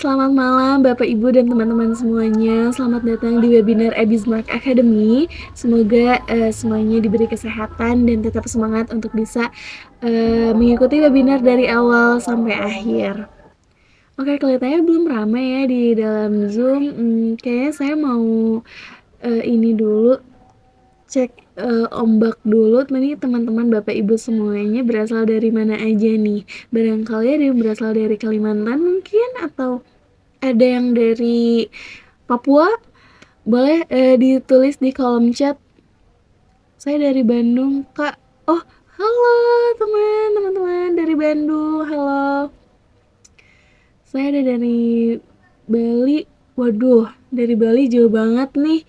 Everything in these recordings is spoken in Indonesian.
Selamat malam Bapak Ibu dan teman-teman semuanya. Selamat datang di webinar Ebismark Academy. Semoga semuanya diberi kesehatan dan tetap semangat untuk bisa mengikuti webinar dari awal sampai akhir. Oke, kelihatannya belum ramai ya di dalam Zoom. Kayaknya saya mau ini dulu cek ombak dulu nih teman-teman Bapak Ibu semuanya berasal dari mana aja nih. Barangkali ada yang berasal dari Kalimantan mungkin, atau ada yang dari Papua. Boleh ditulis di kolom chat. Saya dari Bandung, Kak. Oh, halo teman-teman dari Bandung. Halo. Saya ada dari Bali. Waduh, dari Bali jauh banget nih.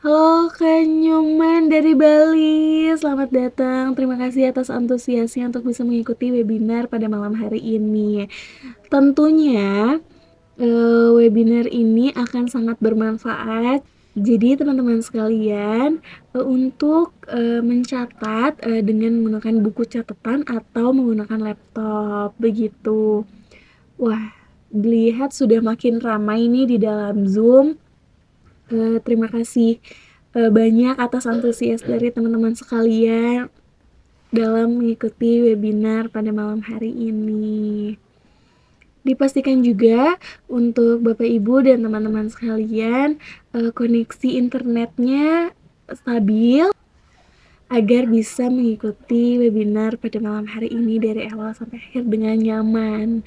Halo Kak Nyoman dari Bali, selamat datang. Terima kasih atas antusiasnya untuk bisa mengikuti webinar pada malam hari ini. Tentunya webinar ini akan sangat bermanfaat. Jadi teman-teman sekalian, untuk mencatat dengan menggunakan buku catatan atau menggunakan laptop begitu. Wah, dilihat sudah makin ramai nih di dalam Zoom. Terima kasih banyak atas antusias dari teman-teman sekalian dalam mengikuti webinar pada malam hari ini. Dipastikan juga untuk Bapak Ibu dan teman-teman sekalian koneksi internetnya stabil agar bisa mengikuti webinar pada malam hari ini dari awal sampai akhir dengan nyaman.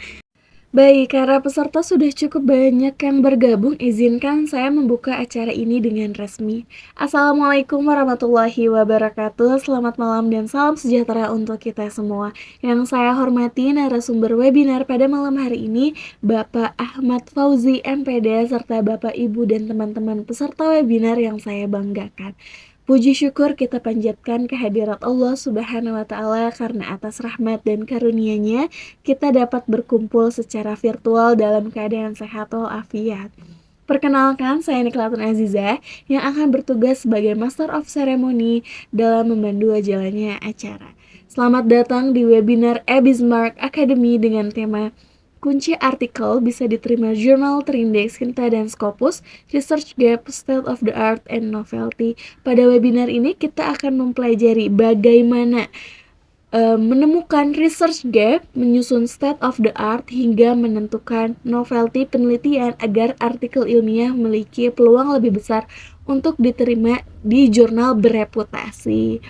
Baik, karena peserta sudah cukup banyak yang bergabung, izinkan saya membuka acara ini dengan resmi. Assalamualaikum warahmatullahi wabarakatuh, selamat malam dan salam sejahtera untuk kita semua. Yang saya hormati narasumber webinar pada malam hari ini, Bapak Ahmad Fauzi MPD, serta Bapak Ibu dan teman-teman peserta webinar yang saya banggakan. Puji syukur kita panjatkan kehadirat Allah Subhanahu wa Ta'ala karena atas rahmat dan karunia-Nya kita dapat berkumpul secara virtual dalam keadaan sehat walafiat. Perkenalkan, saya Niklatun Azizah yang akan bertugas sebagai Master of Ceremony dalam memandu jalannya acara. Selamat datang di webinar Ebismark Academy dengan tema Kunci artikel bisa diterima jurnal terindeks Kinta dan Scopus, Research Gap, State of the Art, and Novelty. Pada webinar ini kita akan mempelajari bagaimana menemukan research gap, menyusun state of the art, hingga menentukan novelty penelitian agar artikel ilmiah memiliki peluang lebih besar untuk diterima di jurnal bereputasi.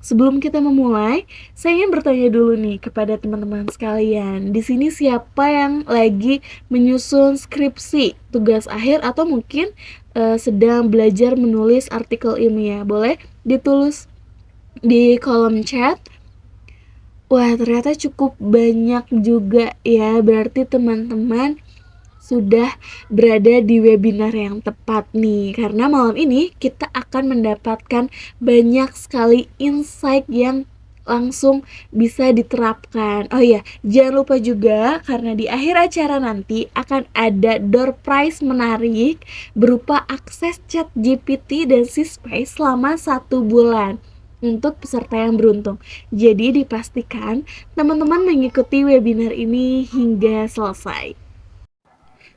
Sebelum kita memulai, saya ingin bertanya dulu nih kepada teman-teman sekalian. Di sini siapa yang lagi menyusun skripsi, tugas akhir, atau mungkin sedang belajar menulis artikel ilmiah? Boleh ditulis di kolom chat. Wah, ternyata cukup banyak juga ya. Berarti teman-teman sudah berada di webinar yang tepat nih, karena malam ini kita akan mendapatkan banyak sekali insight yang langsung bisa diterapkan. Oh iya, jangan lupa juga karena di akhir acara nanti akan ada door prize menarik berupa akses chat GPT dan Syspace selama 1 bulan untuk peserta yang beruntung. Jadi dipastikan teman-teman mengikuti webinar ini hingga selesai.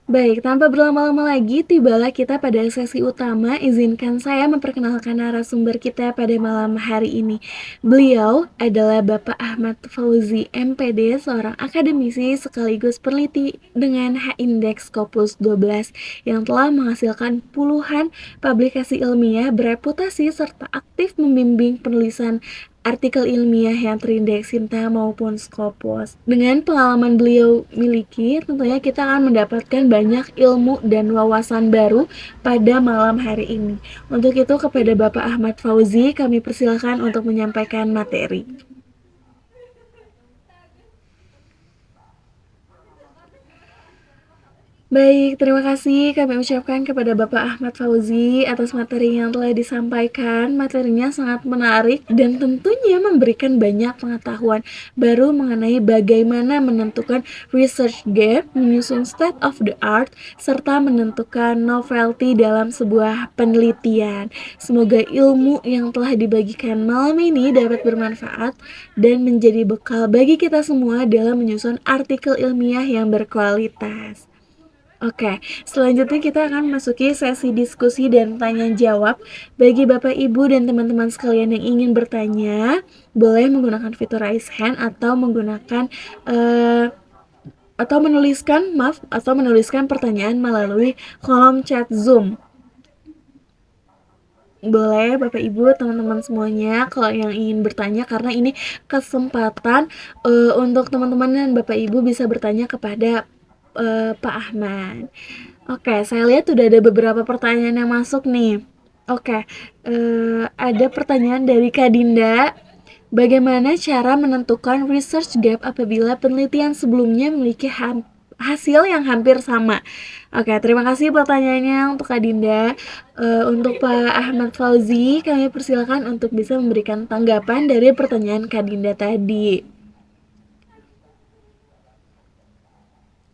Baik, tanpa berlama-lama lagi, tibalah kita pada sesi utama. Izinkan saya memperkenalkan narasumber kita pada malam hari ini. Beliau adalah Bapak Ahmad Fauzi MPD, seorang akademisi sekaligus peneliti dengan H-Index Scopus 12 yang telah menghasilkan puluhan publikasi ilmiah bereputasi serta aktif membimbing penulisan artikel ilmiah yang terindeks Kinta maupun Scopus. Dengan pengalaman beliau miliki, tentunya kita akan mendapatkan banyak ilmu dan wawasan baru pada malam hari ini. Untuk itu, kepada Bapak Ahmad Fauzi, kami persilakan untuk menyampaikan materi. Baik, terima kasih kami ucapkan kepada Bapak Ahmad Fauzi atas materi yang telah disampaikan. Materinya sangat menarik dan tentunya memberikan banyak pengetahuan baru mengenai bagaimana menentukan research gap, menyusun state of the art, serta menentukan novelty dalam sebuah penelitian. Semoga ilmu yang telah dibagikan malam ini dapat bermanfaat dan menjadi bekal bagi kita semua dalam menyusun artikel ilmiah yang berkualitas. Oke, selanjutnya kita akan masuki sesi diskusi dan tanya jawab. Bagi Bapak Ibu dan teman-teman sekalian yang ingin bertanya, boleh menggunakan fitur raise hand atau menggunakan eh, atau menuliskan pertanyaan melalui kolom chat Zoom. Boleh Bapak Ibu, teman-teman semuanya kalau yang ingin bertanya, karena ini kesempatan untuk teman-teman dan Bapak Ibu bisa bertanya kepada Pak Ahmad. Oke, saya lihat sudah ada beberapa pertanyaan yang masuk nih. Oke, ada pertanyaan dari Kak Dinda. Bagaimana cara menentukan research gap apabila penelitian sebelumnya memiliki hasil yang hampir sama? Oke, terima kasih pertanyaannya untuk Kak Dinda. Untuk Pak Ahmad Fauzi, kami persilakan untuk bisa memberikan tanggapan dari pertanyaan Kak Dinda tadi.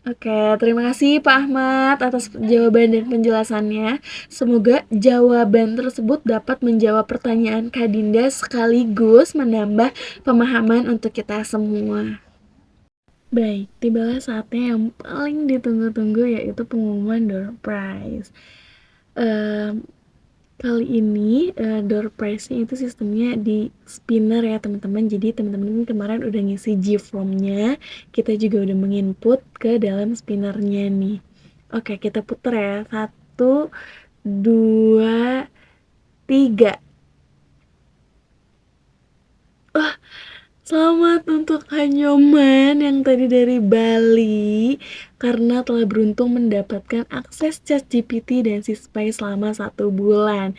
Oke, terima kasih Pak Ahmad atas jawaban dan penjelasannya. Semoga jawaban tersebut dapat menjawab pertanyaan Kak Dinda sekaligus menambah pemahaman untuk kita semua. Baik, tibalah saatnya yang paling ditunggu-tunggu, yaitu pengumuman door prize. Kali ini door prize-nya itu sistemnya di spinner ya teman-teman. Jadi teman-teman kemarin udah ngisi G-form-nya, kita juga udah menginput ke dalam spinnernya nih. Oke, kita puter ya. 1, 2, 3. Wah, selamat untuk Hanyoman yang tadi dari Bali, karena telah beruntung mendapatkan akses ChatGPT dan Sispai selama 1 bulan.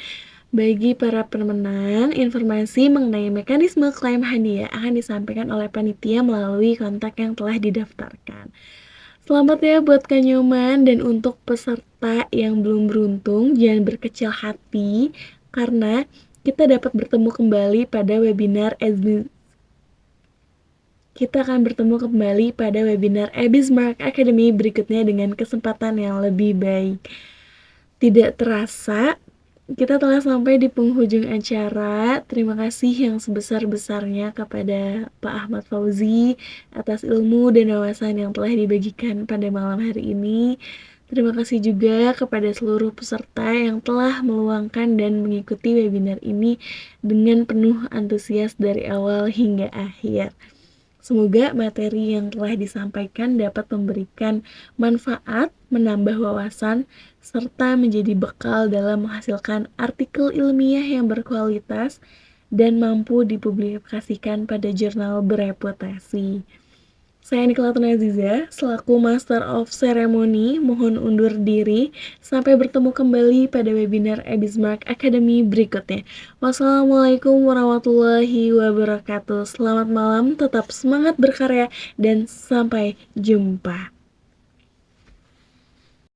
Bagi para pemenang, informasi mengenai mekanisme klaim hadiah akan disampaikan oleh panitia melalui kontak yang telah didaftarkan. Selamat ya buat Kak Nyoman, dan untuk peserta yang belum beruntung, jangan berkecil hati karena kita dapat bertemu kembali pada webinar Abismark Academy berikutnya dengan kesempatan yang lebih baik. Tidak terasa, kita telah sampai di penghujung acara. Terima kasih yang sebesar-besarnya kepada Pak Ahmad Fauzi atas ilmu dan wawasan yang telah dibagikan pada malam hari ini. Terima kasih juga kepada seluruh peserta yang telah meluangkan dan mengikuti webinar ini dengan penuh antusias dari awal hingga akhir. Semoga materi yang telah disampaikan dapat memberikan manfaat, menambah wawasan, serta menjadi bekal dalam menghasilkan artikel ilmiah yang berkualitas dan mampu dipublikasikan pada jurnal bereputasi. Saya Nicola Tunaziza, selaku Master of Ceremony, mohon undur diri. Sampai bertemu kembali pada webinar Abismark Academy berikutnya. Wassalamualaikum warahmatullahi wabarakatuh. Selamat malam, tetap semangat berkarya, dan sampai jumpa.